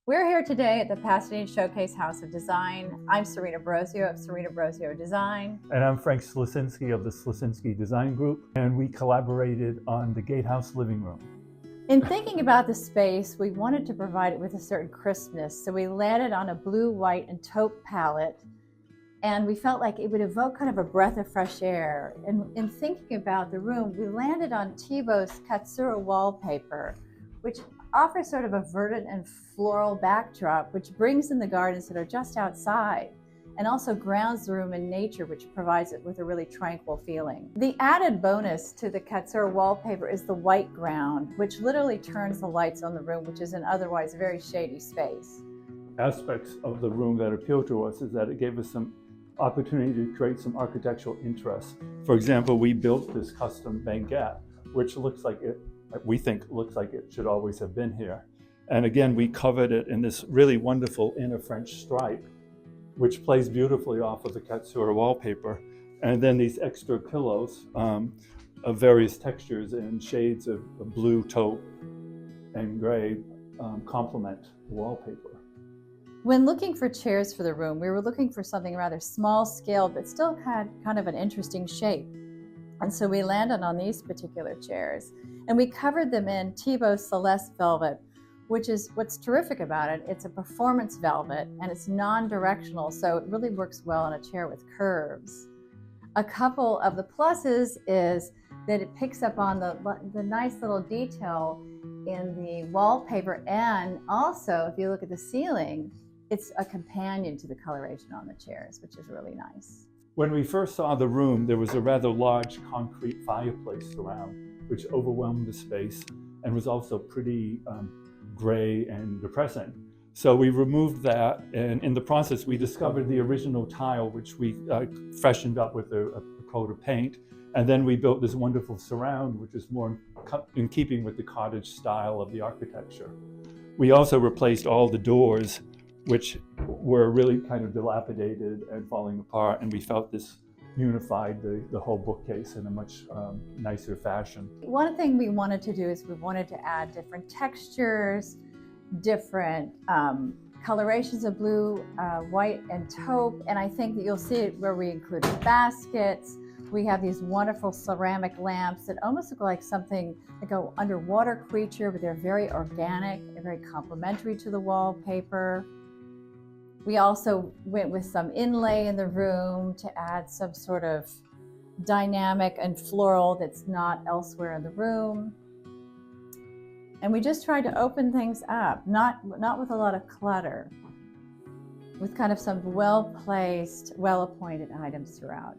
We're here today at the Pasadena Showcase House of Design. I'm Serena Brosio of Serena Brosio Design. And I'm Frank Slesinski of the Slesinski Design Group, and we collaborated on the Gatehouse living room. In thinking about the space, we wanted to provide it with a certain crispness, so we landed on a blue, white, and taupe palette, and we felt like it would evoke kind of a breath of fresh air. And in thinking about the room, we landed on Thibaut's Katsura wallpaper, which offers sort of a verdant and floral backdrop, which brings in the gardens that are just outside, and also grounds the room in nature, which provides it with a really tranquil feeling. The added bonus to the Katsura wallpaper is the white ground, which literally turns the lights on the room, which is an otherwise very shady space. Aspects of the room that appeal to us is that it gave us some opportunity to create some architectural interest. For example, we built this custom banquette, which we think looks like it should always have been here. And again, we covered it in this really wonderful inner French stripe, which plays beautifully off of the Katsura wallpaper. And then these extra pillows of various textures and shades of blue, taupe, and gray complement the wallpaper. When looking for chairs for the room, we were looking for something rather small scale, but still had kind of an interesting shape. And so we landed on these particular chairs, and we covered them in Thibaut Celeste velvet, which is what's terrific about it. It's a performance velvet and it's non-directional, so it really works well on a chair with curves. A couple of the pluses is that it picks up on the nice little detail in the wallpaper, and also if you look at the ceiling, it's a companion to the coloration on the chairs, which is really nice. When we first saw the room, there was a rather large concrete fireplace around, which overwhelmed the space and was also pretty gray and depressing. So we removed that, and in the process, we discovered the original tile, which we freshened up with a coat of paint. And then we built this wonderful surround, which is more in keeping with the cottage style of the architecture. We also replaced all the doors, which were really kind of dilapidated and falling apart, and we felt this unified the whole bookcase in a much nicer fashion. One thing we wanted to do is we wanted to add different textures, different colorations of blue, white, and taupe, and I think that you'll see it where we included baskets. We have these wonderful ceramic lamps that almost look like something like an underwater creature, but they're very organic and very complementary to the wallpaper. We also went with some inlay in the room to add some sort of dynamic and floral that's not elsewhere in the room. And we just tried to open things up, not with a lot of clutter, with kind of some well-placed, well-appointed items throughout.